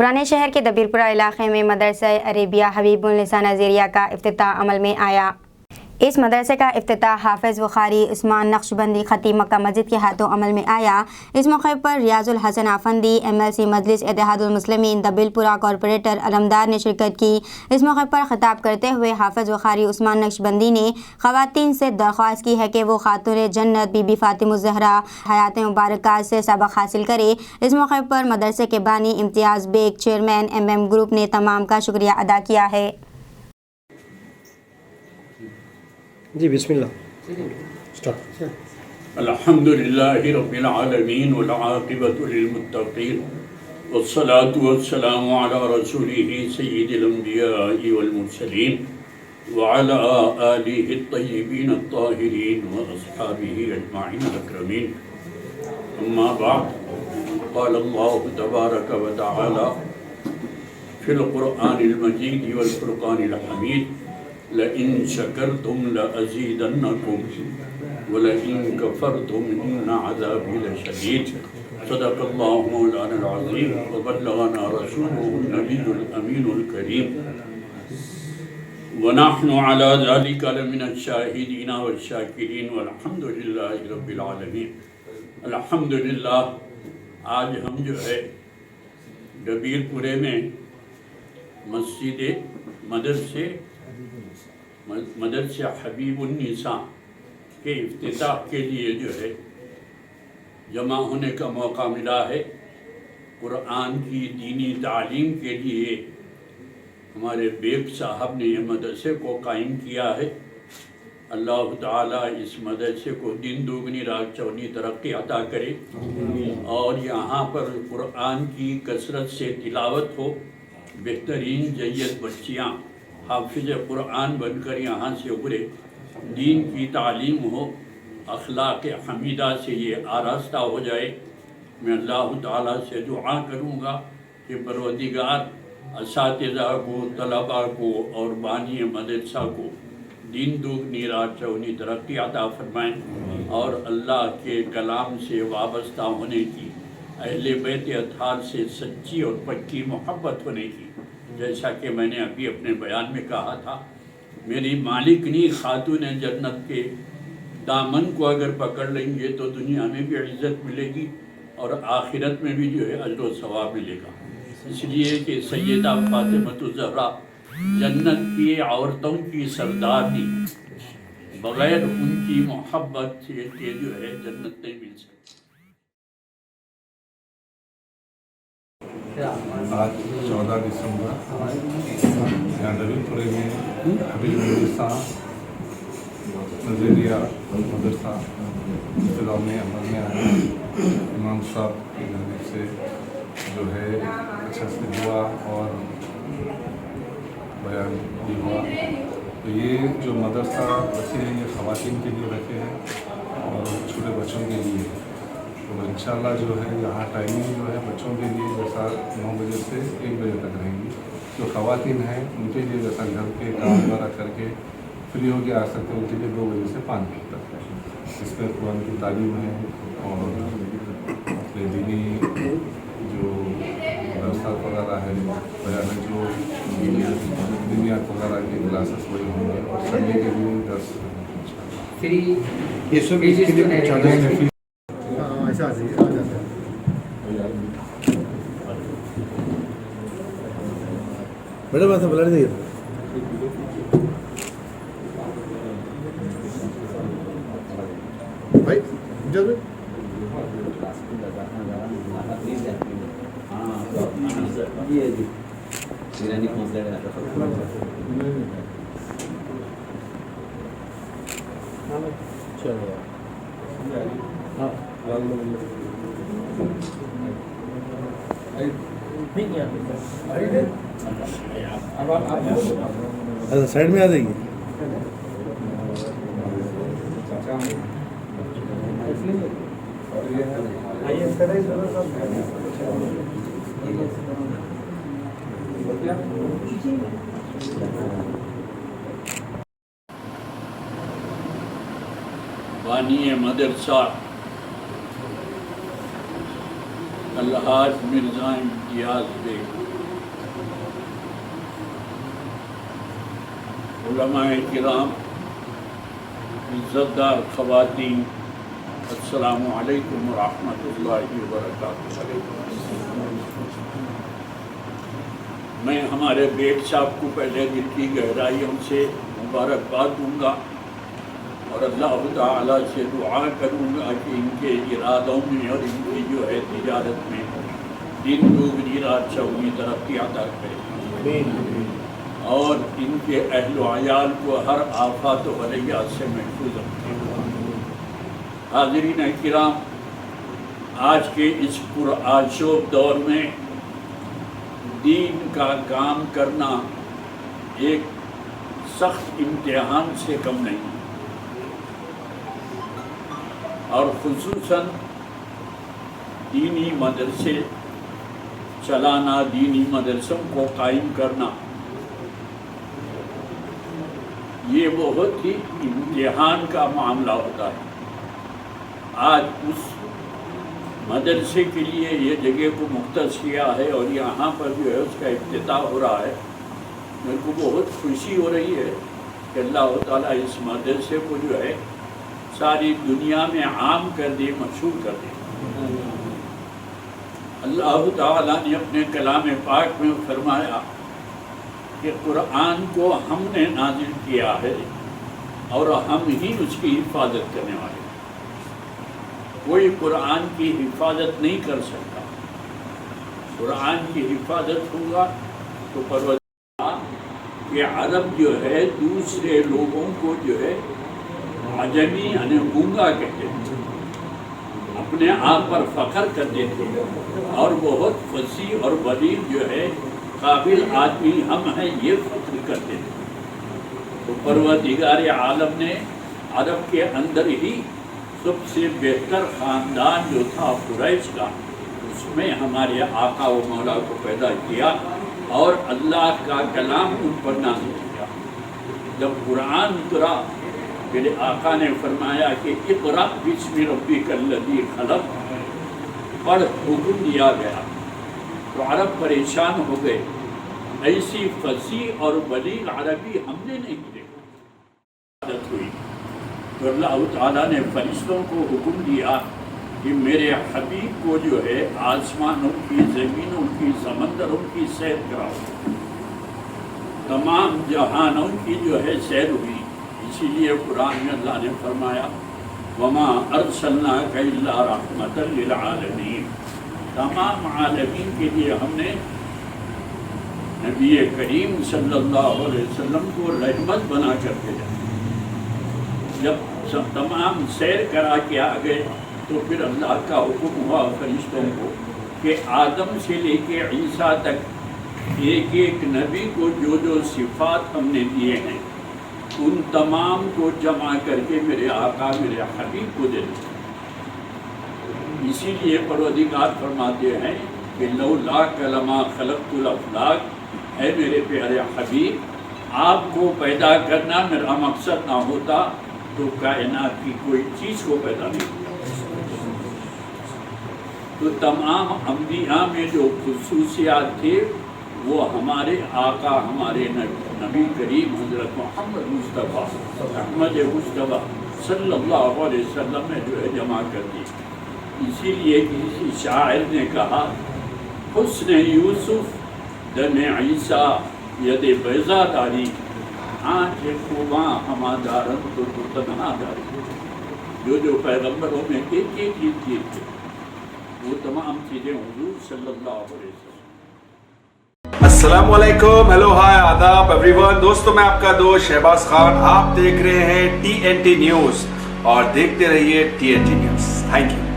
पुराने शहर के दबीरपुरा इलाके में मदरसा अरेबिया हबीबुन्निसा नज़ीरिया का इफ्तिताह अमल में आया। इस मदरसे का इफ्तिताह हाफिज़ बुखारी उस्मान नक्शबंदी खतीब मक्का मस्जिद के हाथों अमल में आया। इस मौके पर रियाजुल हसन आफंदी MLC मजलिस इत्तेहादुल मुस्लिमीन दबीरपुरा कॉरपोरेटर अलमदार ने शिरकत की। इस मौके पर खिताब करते हुए हाफिज़ बुखारी उस्मान नक्शबंदी ने ख़वातीन से दरख्वास्त की है कि वो खातून जन्नत बीबी फ़ातिमा ज़हरा हयात मुबारका से सबक हासिल करे। इस मौके पर मदरसे के बानी इम्तियाज़ बेग चेयरमैन MM ग्रुप ने तमाम का शुक्रिया अदा किया है। जी बिस्मिल्लाह स्टार्ट। अल्हम्दुलिल्लाहि रब्बिल आलमीन वल आक़िबतु लिल मुत्तक़ीन वस्सलातु वस्सलामु अला रसूलिहि सय्यिदिल अंबिया'i वल मुरसलीन व अला आलिहि अत्तय्यिबीन अत्ताहिरीन व अस्हाबिहि अजमाइन अकरमीन। अम्मा बाद क़ाल अल्लाहु तबारक व तआला फिल क़ुरआनिल मजीद वल फ़ुरक़ानिल हमीद लइन शकरतुम लअज़ीदन्नकुम वलइन कफरतुम इन्न अज़ाबी लशदीद। सदक़ल्लाहु मौलाना अज़ीम व बल्लगना रसूलुहुन नबियुल अमीनुल करीम व नहनु अला ज़ालिका लमिनश शाहिदीन वश्शाकिरीन वल्हम्दुलिल्लाहि रब्बिल आलमीन। अल्हम्दुलिल्लाह, आज हम जो है दबीरपुरे में मदरसे हबीबुन्निसा के इफ्तिताह के लिए जो है जमा होने का मौका मिला है। कुरान की दीनी तालीम के लिए हमारे बेग साहब ने यह मदरसे को कायम किया है। अल्लाह ताला इस मदरसे को दिन दुगनी रात चौगनी तरक्की अता करे और यहाँ पर कुरान की कसरत से तिलावत हो, बेहतरीन जय्यद बच्चियाँ हाफिज़ कुरान बनकर यहाँ से उभरे, दीन की तालीम हो, अखलाक हमीदा से ये आरास्ता हो जाए। मैं अल्लाह ताला से दुआ करूँगा कि परवरदिगार असातिज़ा को, तलबा को और बानी मदरसा को दिन दुगनी रात चौगनी तरक्की अता फरमाएँ और अल्लाह के कलाम से वाबस्ता होने की, अहले बैत अत्हार से सच्ची और पक्की मोहब्बत होने की, जैसा कि मैंने अभी अपने बयान में कहा था, मेरी मालिकनी खातून जन्नत के दामन को अगर पकड़ लेंगे तो दुनिया में भी इज़्ज़त मिलेगी और आखिरत में भी जो है अजर व सवाब मिलेगा। इसलिए कि सैयदा फ़ातिमा ज़हरा जन्नत की औरतों की सरदारनी, बग़ैर उनकी मोहब्बत के जो है जन्नत नहीं मिल सकती। आज 14 दिसंबर यहाँ दबीरपुरे में हबीबुन्निसा नज़ीरिया मदरसा इब्तिदा में अमल में आया। इमाम साहब की जानिब से जो है अच्छा से दुआ और बयान भी हुआ। तो ये जो मदरसा रखे हैं ये ख़वातीन के लिए रखे हैं और छोटे बच्चों के लिए। तो इंशाल्लाह जो है यहाँ टाइमिंग जो है बच्चों के लिए जैसा 9 बजे से 1 बजे तक रहेंगी। जो ख़वातीन हैं उनके लिए जैसा घर के काम वगैरह करके फ्री होकर आ सकते हैं, उनके लिए 2 बजे से 5 बजे तक है। इसमें कुरान की तालीम है और अपने दीनी जो दरसात वगैरह है, बयान जो दुनियात वगैरह के क्लासेस वही होंगे और संडे के लिए दर्स फ्री ये सब ऐसा आ जाता है। मैडम ऐसा बुला दीजिए। भाई जब अच्छा साइड में आ जाइए। बानी मदरसा अलहाज मिर्ज़ा इम्तियाज़ बेग उलमाए किराम, इज़्ज़तदार ख़वातीन, अस्सलामु अलैकुम व रहमतुल्लाहि व बरकातुहू। मैं हमारे बेग साहब को पहले दिल की गहराइयों से मुबारकबाद दूँगा और अल्लाह ताला से दुआ करूँगा कि इनके इरादों में और इनकी जो है तिजारत में दिन दुगनी रात चौगनी तरक्की अता करे और इनके अहलो अयाल को हर आफत व बलियात से महफूज रखे। हाज़रीन किराम, आज के इस पुरआशोब दौर में दीन का काम करना एक सख्त इम्तिहान से कम नहीं और खुसूसन दीनी मदरसे चलाना, दीनी मदरसों को कायम करना, ये बहुत ही इम्तिहान का मामला होता है। आज उस मदरसे के लिए ये जगह को मुख्तस किया है और यहाँ पर जो है उसका इफ्तिताह हो रहा है। मेरे को बहुत खुशी हो रही है कि अल्लाह ताला इस मदरसे को जो है सारी दुनिया में आम कर दे, मशहूर कर दे। अल्लाह ताला ने अपने कलाम पाक में फरमाया कि कुरान को हमने नाजिल किया है और हम ही उसकी हिफाजत करने वाले। कोई कुरान की हिफाजत नहीं कर सकता। कुरान की हिफाजत होगा तो परवरदिगार के अरब जो है दूसरे लोगों को जो है अजमी यानी गूंगा कहते थे, अपने आप पर फख्र करते थे और बहुत फसी और बलीग जो है काबिल आदमी हम हैं ये फख्र करते थे। तो परवरदिगार आलम ने अरब के अंदर ही सबसे बेहतर ख़ानदान जो था कुरैश का, उसमें हमारे आका व मौला को पैदा किया और अल्लाह का कलाम उन पर नाज़िल किया। जब कुरान उतरा, मेरे आका ने फरमाया कि इक़रा बिस्मि रब्बिकल्लज़ी खलक़, पढ़, हुक्म दिया गया। तो अरब परेशान हो गए। ऐसी फसी और बलीग अरबी हमने नहीं देखी। आदत हुई तो अल्लाह ताला ने फरिश्तों को हुक्म दिया कि मेरे हबीब को जो है आसमानों की, ज़मीनों की, समंदरों की सैर कराओ। तमाम जहानों की जो है सैर हुई। इसीलिए कुरान में अल्लाह ने फरमाया वमा अरसलनाका इल्ला रहमतल लिल आलमीन, तमाम आलमीन के लिए हमने नबी करीम सल्लल्लाहु अलैहि वसल्लम को रहमत बना कर भेजा। जब तमाम सैर करा के आ गए तो फिर अल्लाह का हुक्म हुआ फरिश्तों को कि आदम से लेके ईसा तक एक एक नबी को जो जो सिफात हमने दिए हैं उन तमाम को जमा करके मेरे आका, मेरे हबीब को दे दो। इसीलिए परवरदिगार फरमाते हैं कि लौला कलमा खलक़तुल अफ़लाक, है मेरे प्यारे हबीब, आपको पैदा करना मेरा मकसद ना होता तो कायनात की कोई चीज़ को पैदा नहीं किया। तो तमाम अंबिया में जो खुसूसियात थे वो हमारे आका, हमारे नबी करीम हज़रत मोहम्मद मुस्तफ़ा अहमद मुस्तफ़ा सल्लल्लाहु अलैहि वसल्लम ने जो है जमा कर दी। इसीलिए किसी शायर ने कहा हुस्न यूसुफ दमे ईसा यदे बैज़ादारी, आँख खुबा हमादारन तो तन्हा दारी। जो पैगम्बरों में एक एक चीज़ थी वो तमाम चीज़ें हुजूर सल्लल्लाहु अलैहि वसल्लम। अस्सलामुअलैकुम, हेलो, हाय, आदाब एवरीवन। दोस्तों, मैं आपका दोस्त शहबाज खान, आप देख रहे हैं TNT न्यूज़ और देखते रहिए TNT न्यूज़। Thank you.